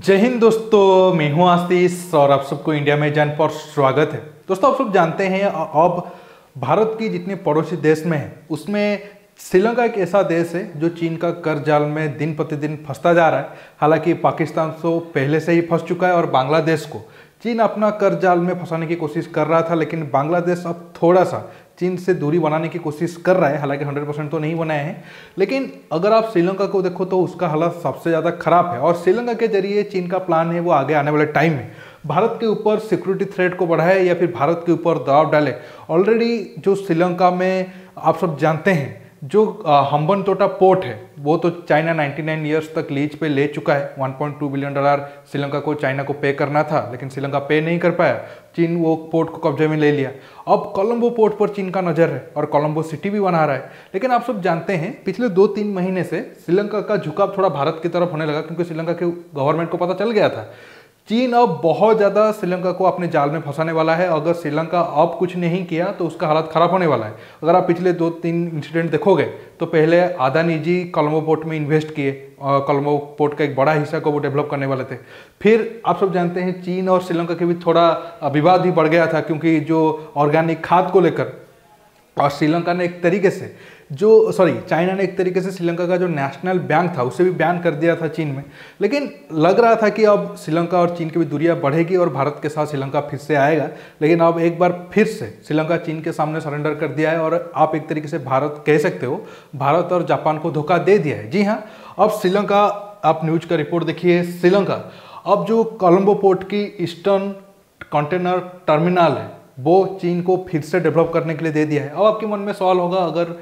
जय हिंद दोस्तों, मैं हूं आशीष और आप सबको इंडिया में जान पर स्वागत है। दोस्तों, आप सब जानते हैं अब भारत की जितने पड़ोसी देश में है उसमें श्रीलंका एक ऐसा देश है जो चीन का कर्ज जाल में दिन प्रतिदिन फंसता जा रहा है। हालांकि पाकिस्तान तो पहले से ही फंस चुका है और बांग्लादेश को चीन अपना कर्ज जाल में फंसाने की कोशिश कर रहा था, लेकिन बांग्लादेश अब थोड़ा सा चीन से दूरी बनाने की कोशिश कर रहा है। हालांकि 100% तो नहीं बनाए हैं, लेकिन अगर आप श्रीलंका को देखो तो उसका हालात सबसे ज़्यादा खराब है और श्रीलंका के जरिए चीन का प्लान है वो आगे आने वाले टाइम में भारत के ऊपर सिक्योरिटी थ्रेट को बढ़ाए या फिर भारत के ऊपर दबाव डाले। ऑलरेडी जो श्रीलंका में आप सब जानते हैं जो हम्बनटोटा पोर्ट है वो तो चाइना 99 ईयर्स तक लीज पे ले चुका है। $1.2 बिलियन श्रीलंका को चाइना को पे करना था, लेकिन श्रीलंका पे नहीं कर पाया। चीन वो पोर्ट को कब्जे में ले लिया। अब कोलंबो पोर्ट पर चीन का नज़र है और कोलंबो सिटी भी बना रहा है। लेकिन आप सब जानते हैं पिछले 2-3 महीने से श्रीलंका का झुकाव थोड़ा भारत की तरफ होने लगा, क्योंकि श्रीलंका के गवर्नमेंट को पता चल गया था चीन अब बहुत ज़्यादा श्रीलंका को अपने जाल में फंसाने वाला है। अगर श्रीलंका अब कुछ नहीं किया तो उसका हालत ख़राब होने वाला है। अगर आप पिछले 2-3 इंसिडेंट देखोगे तो पहले अदानी जी कोलंबो पोर्ट में इन्वेस्ट किए और कोलंबो पोर्ट का एक बड़ा हिस्सा को वो डेवलप करने वाले थे। फिर आप सब जानते हैं चीन और श्रीलंका के बीच थोड़ा विवाद भी बढ़ गया था, क्योंकि जो ऑर्गेनिक खाद को लेकर और श्रीलंका ने एक तरीके से चाइना ने एक तरीके से श्रीलंका का जो नेशनल बैंक था उसे भी बैन कर दिया था चीन में। लेकिन लग रहा था कि अब श्रीलंका और चीन की भी दूरियां बढ़ेगी और भारत के साथ श्रीलंका फिर से आएगा। लेकिन अब एक बार फिर से श्रीलंका चीन के सामने सरेंडर कर दिया है और आप एक तरीके से भारत कह सकते हो भारत और जापान को धोखा दे दिया है। जी हाँ, अब श्रीलंका, आप न्यूज का रिपोर्ट देखिए, श्रीलंका अब जो कोलंबो पोर्ट की ईस्टर्न कंटेनर टर्मिनल है वो चीन को फिर से डेवलप करने के लिए दे दिया है। अब आपके मन में सवाल होगा, अगर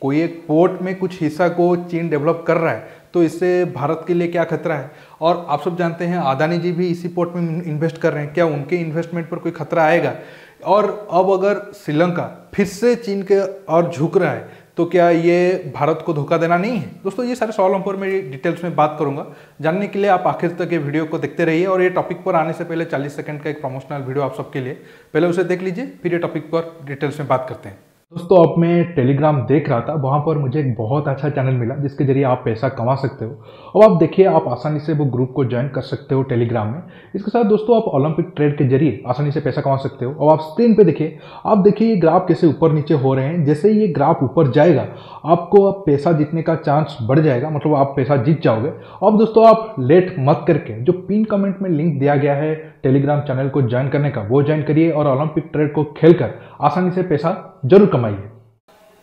कोई एक पोर्ट में कुछ हिस्सा को चीन डेवलप कर रहा है तो इससे भारत के लिए क्या खतरा है? और आप सब जानते हैं अदानी जी भी इसी पोर्ट में इन्वेस्ट कर रहे हैं, क्या उनके इन्वेस्टमेंट पर कोई खतरा आएगा? और अब अगर श्रीलंका फिर से चीन के और झुक रहा है तो क्या ये भारत को धोखा देना नहीं है? दोस्तों, ये सारे सवालों पर मैं डिटेल्स में बात करूंगा। जानने के लिए आप आखिर तक ये वीडियो को देखते रहिए और ये टॉपिक पर आने से पहले 40 सेकंड का एक प्रमोशनल वीडियो आप सबके लिए, पहले उसे देख लीजिए, फिर ये टॉपिक पर डिटेल्स में बात करते हैं। दोस्तों, अब मैं टेलीग्राम देख रहा था, वहाँ पर मुझे एक बहुत अच्छा चैनल मिला जिसके जरिए आप पैसा कमा सकते हो। अब आप देखिए, आप आसानी से वो ग्रुप को ज्वाइन कर सकते हो टेलीग्राम में। इसके साथ दोस्तों आप ओलंपिक ट्रेड के जरिए आसानी से पैसा कमा सकते हो। अब आप स्क्रीन पे देखिए, आप देखिए ये ग्राफ कैसे ऊपर नीचे हो रहे हैं। जैसे ही ये ग्राफ ऊपर जाएगा आपको अब पैसा जीतने का चांस बढ़ जाएगा, मतलब आप पैसा जीत जाओगे। अब दोस्तों आप लेट मत करके जो पिन कमेंट में लिंक दिया गया है टेलीग्राम चैनल को ज्वाइन करने का वो ज्वाइन करिए और ओलंपिक ट्रेड को खेलकर आसानी से पैसा जरूर कमाइए।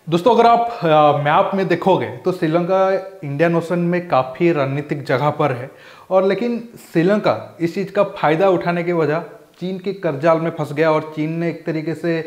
दोस्तों, अगर आप मैप में देखोगे तो श्रीलंका इंडियन ओशन में काफ़ी रणनीतिक जगह पर है और लेकिन श्रीलंका इस चीज़ का फ़ायदा उठाने के वजह चीन के कर्जाल में फंस गया और चीन ने एक तरीके से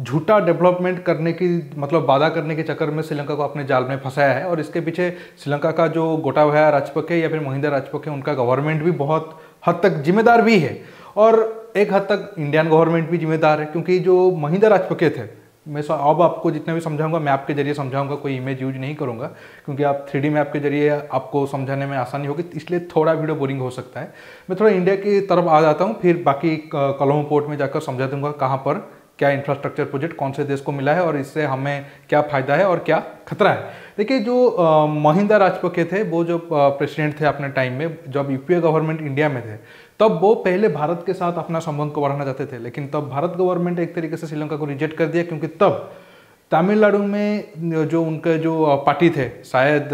झूठा डेवलपमेंट करने की, मतलब वादा करने के चक्कर में श्रीलंका को अपने जाल में फंसाया है। और इसके पीछे श्रीलंका का जो गोटाबाया राजपक्षे या फिर महिंदा राजपक्षे उनका गवर्नमेंट भी बहुत हद तक जिम्मेदार भी है और एक हद तक इंडियन गवर्नमेंट भी जिम्मेदार है, क्योंकि जो महिंदा राजपक्षे थे, मैं अब आपको जितना भी समझाऊंगा मैप के जरिए समझाऊंगा, कोई इमेज यूज नहीं करूंगा क्योंकि आप 3D मैप के जरिए आपको समझाने में आसानी होगी, इसलिए थोड़ा वीडियो बोरिंग हो सकता है। मैं थोड़ा इंडिया की तरफ आ जाता हूं, फिर बाकी कोलंबो पोर्ट में जाकर समझा दूंगा कहां पर क्या इंफ्रास्ट्रक्चर प्रोजेक्ट कौन से देश को मिला है और इससे हमें क्या फ़ायदा है और क्या खतरा है। देखिए, जो महिंदा राजपक्षे थे वो जो प्रेसिडेंट थे अपने टाइम में, जब यूपीए गवर्नमेंट इंडिया में थे तब वो पहले भारत के साथ अपना संबंध को बढ़ाना चाहते थे, लेकिन तब भारत गवर्नमेंट एक तरीके से श्रीलंका को रिजेक्ट कर दिया, क्योंकि तब तमिलनाडु में जो उनके जो पार्टी थे, शायद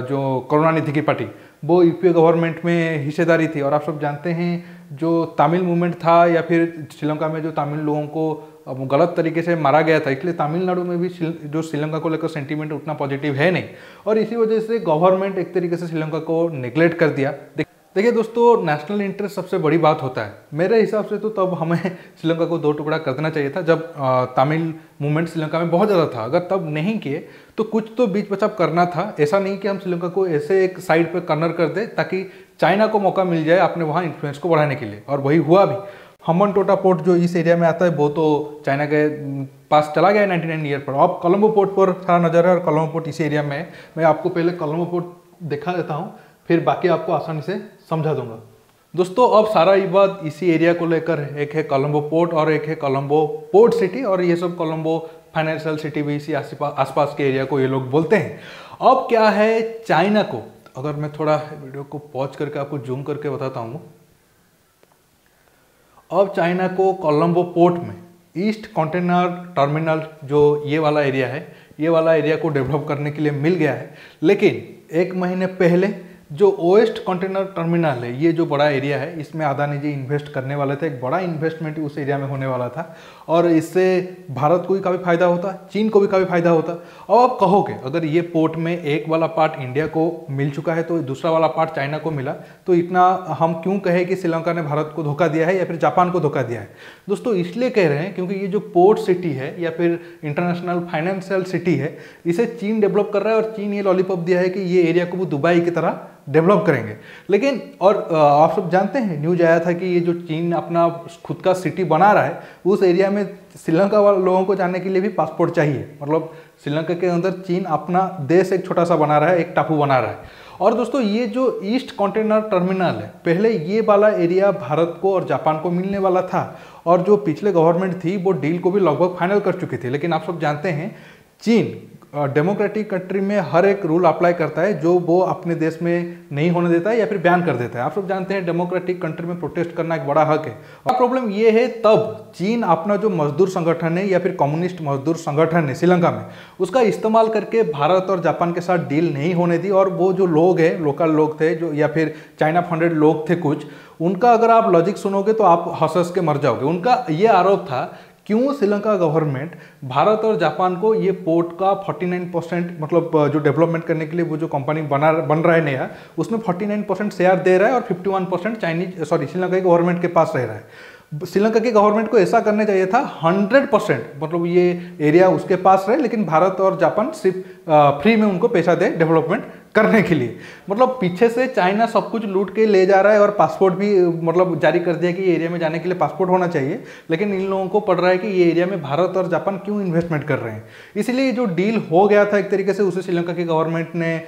जो करुणानिधि की पार्टी, वो यूपीए गवर्नमेंट में हिस्सेदारी थी। और आप सब जानते हैं जो तमिल मूवमेंट था या फिर श्रीलंका में जो तमिल लोगों को गलत तरीके से मारा गया था, इसलिए तमिलनाडु में भी जो श्रीलंका को लेकर सेंटीमेंट उतना पॉजिटिव है नहीं और इसी वजह से गवर्नमेंट एक तरीके से श्रीलंका को नेग्लेक्ट कर दिया। देखिए दोस्तों, नेशनल इंटरेस्ट सबसे बड़ी बात होता है। मेरे हिसाब से तो तब हमें श्रीलंका को 2 टुकड़ा कर देना चाहिए था, जब तमिल मूवमेंट श्रीलंका में बहुत ज़्यादा था। अगर तब नहीं किए तो कुछ तो बीच बचाव करना था। ऐसा नहीं कि हम श्रीलंका को ऐसे एक साइड पे कॉर्नर कर दे ताकि चाइना को मौका मिल जाए अपने वहाँ इन्फ्लुएंस को बढ़ाने के लिए, और वही हुआ भी। हम्बनटोटा पोर्ट जो इस एरिया में आता है वो तो चाइना के पास चला गया है 99 ईयर पर। अब कोलंबो पोर्ट पर सारा नज़र है और कोलंबो पोर्ट इस एरिया में है। मैं आपको पहले कोलंबो पोर्ट दिखा देता हूँ, फिर बाकी आपको आसानी से समझा दूंगा। दोस्तों, अब सारा विवाद इसी एरिया को लेकर है। एक है कोलंबो पोर्ट और एक है कोलंबो पोर्ट सिटी, और ये सब कोलंबो फाइनेंशियल सिटी भी इसी आसपास के एरिया को ये लोग बोलते हैं। अब क्या है, चाइना को अगर मैं थोड़ा वीडियो को पॉज करके आपको जूम करके बताता हूँ, अब चाइना को कोलंबो पोर्ट में ईस्ट कंटेनर टर्मिनल जो ये वाला एरिया है, ये वाला एरिया को डेवलप करने के लिए मिल गया है। लेकिन एक महीने पहले जो वेस्ट कंटेनर टर्मिनल है, ये जो बड़ा एरिया है, इसमें अदानी जी इन्वेस्ट करने वाले थे। एक बड़ा इन्वेस्टमेंट उस एरिया में होने वाला था और इससे भारत को भी काफ़ी फायदा होता, चीन को भी काफ़ी फायदा होता। अब आप कहोगे अगर ये पोर्ट में एक वाला पार्ट इंडिया को मिल चुका है तो दूसरा वाला पार्ट चाइना को मिला, तो इतना हम क्यों कहें कि श्रीलंका ने भारत को धोखा दिया है या फिर जापान को धोखा दिया है। दोस्तों इसलिए कह रहे हैं क्योंकि ये जो पोर्ट सिटी है या फिर इंटरनेशनल फाइनेंशियल सिटी है, इसे चीन डेवलप कर रहा है और चीन ये लॉलीपॉप दिया है कि ये एरिया को वो दुबई की तरह डेवलप करेंगे। लेकिन और आप सब जानते हैं, न्यूज आया था कि ये जो चीन अपना खुद का सिटी बना रहा है, उस एरिया में श्रीलंका वाले लोगों को जाने के लिए भी पासपोर्ट चाहिए। मतलब श्रीलंका के अंदर चीन अपना देश एक छोटा सा बना रहा है, एक टापू बना रहा है। और दोस्तों ये जो ईस्ट कंटेनर टर्मिनल है, पहले ये वाला एरिया भारत को और जापान को मिलने वाला था और जो पिछले गवर्नमेंट थी वो डील को भी लगभग फाइनल कर चुकी थी। लेकिन आप सब जानते हैं चीन डेमोक्रेटिक कंट्री में हर एक रूल अप्लाई करता है जो वो अपने देश में नहीं होने देता है या फिर बैन कर देता है। आप सब जानते हैं डेमोक्रेटिक कंट्री में प्रोटेस्ट करना एक बड़ा हक है। और प्रॉब्लम ये है तब चीन अपना जो मजदूर संगठन है या फिर कम्युनिस्ट मजदूर संगठन है श्रीलंका में, उसका इस्तेमाल करके भारत और जापान के साथ डील नहीं होने दी। और वो जो लोग हैं, लोकल लोग थे जो या फिर चाइना फंडेड लोग थे कुछ, उनका अगर आप लॉजिक सुनोगे तो आप हंस हंस के मर जाओगे। उनका ये आरोप था क्यों श्रीलंका गवर्नमेंट भारत और जापान को ये पोर्ट का 49% मतलब जो डेवलपमेंट करने के लिए वो जो कंपनी बन रहा है नया, उसमें 49% शेयर दे रहा है और 51% श्रीलंका की गवर्नमेंट के पास रह रहा है। श्रीलंका की गवर्नमेंट को ऐसा करने चाहिए था 100% मतलब ये एरिया उसके पास रहे, लेकिन भारत और जापान सिर्फ फ्री में उनको पैसा दे डेवलपमेंट करने के लिए। मतलब पीछे से चाइना सब कुछ लूट के ले जा रहा है और पासपोर्ट भी मतलब जारी कर दिया कि ये एरिया में जाने के लिए पासपोर्ट होना चाहिए। लेकिन इन लोगों को पड़ रहा है कि ये एरिया में भारत और जापान क्यों इन्वेस्टमेंट कर रहे हैं। इसलिए जो डील हो गया था एक तरीके से, उसे श्रीलंका की गवर्नमेंट ने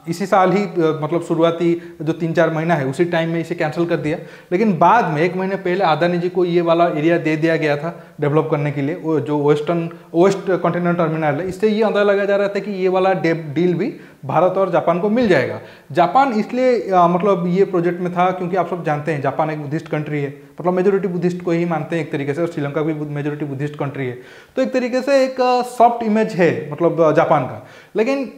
इसी साल ही मतलब शुरुआती जो 3-4 महीना है उसी टाइम में इसे कैंसिल कर दिया। लेकिन बाद में एक महीने पहले अदानी जी को ये वाला एरिया दे दिया गया था डेवलप करने के लिए, जो वेस्ट कंटेनर टर्मिनल है। इससे ये अंदाजा लगाया जा रहा था कि ये वाला डील भी भारत और जापान को मिल जाएगा। जापान इसलिए मतलब ये प्रोजेक्ट में था क्योंकि आप सब जानते हैं जापान एक बुद्धिस्ट कंट्री है, मतलब मेजोरिटी बुद्धिस्ट को ही मानते हैं एक तरीके से, और श्रीलंका भी मेजोरिटी बुद्धिस्ट कंट्री है। तो एक तरीके से एक सॉफ्ट इमेज है मतलब जापान का। लेकिन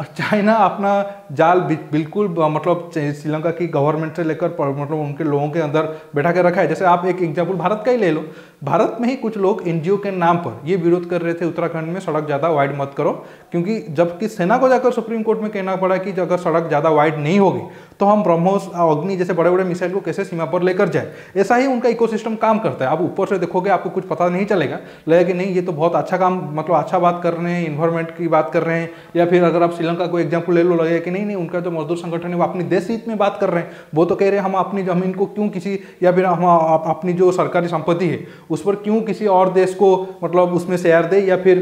चाइना अपना जाल बिल्कुल मतलब श्रीलंका की गवर्नमेंट से लेकर मतलब उनके लोगों के अंदर बैठा के रखा है। जैसे आप एक एग्जांपल भारत का ही ले लो, भारत में ही कुछ लोग एनजीओ के नाम पर ये विरोध कर रहे थे उत्तराखंड में सड़क ज़्यादा वाइड मत करो, क्योंकि जबकि सेना को जाकर सुप्रीम कोर्ट में कहना पड़ा कि अगर सड़क ज़्यादा वाइड नहीं होगी तो हम ब्रह्मोस अग्नि जैसे बड़े बड़े मिसाइल को कैसे सीमा पर लेकर जाए। ऐसा ही उनका इकोसिस्टम काम करता है। आप ऊपर से देखोगे आपको कुछ पता नहीं चलेगा, लगेगा कि नहीं ये तो बहुत अच्छा काम मतलब अच्छा बात कर रहे हैं, इन्वायरमेंट की बात कर रहे हैं। या फिर अगर आप श्रीलंका को एग्जाम्पल ले लो, लगेगा कि नहीं उनका जो मजदूर संगठन है वो अपनी देश हित में बात कर रहे हैं। वो तो कह रहे हैं हम अपनी जमीन को क्यों किसी या फिर हम अपनी जो सरकारी संपत्ति है उस पर क्यों किसी और देश को मतलब उसमें शेयर दे या फिर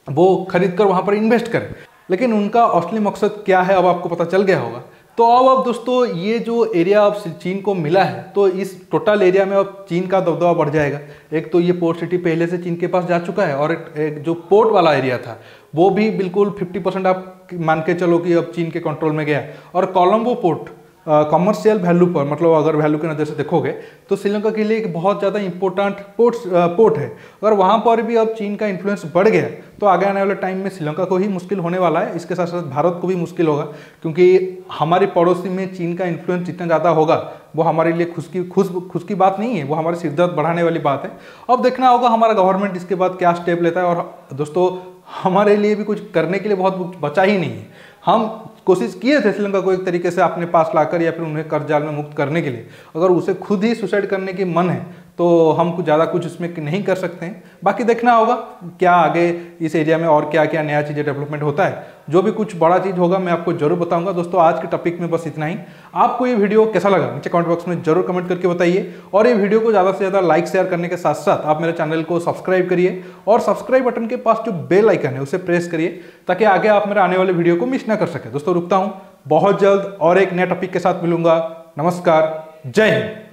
वो खरीद कर वहां पर इन्वेस्ट करें। लेकिन उनका असली मकसद क्या है अब आपको पता चल गया होगा। तो अब दोस्तों ये जो एरिया अब चीन को मिला है, तो इस टोटल एरिया में अब चीन का दबदबा बढ़ जाएगा। एक तो ये पोर्ट सिटी पहले से चीन के पास जा चुका है और एक जो पोर्ट वाला एरिया था वो भी बिल्कुल 50% आप मान के चलो कि अब चीन के कंट्रोल में गया। और कोलंबो पोर्ट कमर्शियल वैल्यू पर मतलब अगर वैल्यू की नज़र से देखोगे तो श्रीलंका के लिए एक बहुत ज़्यादा इंपॉर्टेंट पोर्ट है। अगर वहाँ पर भी अब चीन का इन्फ्लुएंस बढ़ गया तो आगे आने वाले टाइम में श्रीलंका को ही मुश्किल होने वाला है। इसके साथ साथ भारत को भी मुश्किल होगा, क्योंकि हमारे पड़ोसी में चीन का इन्फ्लुएंस जितना ज़्यादा होगा वो हमारे लिए खुश की बात नहीं है, वो हमारे सिरदर्द बढ़ाने वाली बात है। अब देखना होगा हमारा गवर्नमेंट इसके बाद क्या स्टेप लेता है। और दोस्तों हमारे लिए भी कुछ करने के लिए बहुत बचा ही नहीं है। हम कोशिश किए थे श्रीलंका को एक तरीके से अपने पास लाकर या फिर उन्हें कर्ज जाल में मुक्त करने के लिए। अगर उसे खुद ही सुसाइड करने की मन है तो हम कुछ ज़्यादा कुछ उसमें नहीं कर सकते हैं। बाकी देखना होगा क्या आगे इस एरिया में और क्या क्या नया चीज़ें डेवलपमेंट होता है। जो भी कुछ बड़ा चीज़ होगा मैं आपको जरूर बताऊंगा। दोस्तों आज के टॉपिक में बस इतना ही। आपको ये वीडियो कैसा लगा नीचे कमेंट बॉक्स में जरूर कमेंट करके बताइए। और ये वीडियो को ज़्यादा से ज़्यादा लाइक शेयर करने के साथ साथ आप मेरे चैनल को सब्सक्राइब करिए और सब्सक्राइब बटन के पास जो बेल आइकन है उसे प्रेस करिए ताकि आगे आप मेरे आने वाले वीडियो को मिस ना कर सके। दोस्तों रुकता हूँ, बहुत जल्द और एक नया टॉपिक के साथ मिलूंगा। नमस्कार, जय हिंद।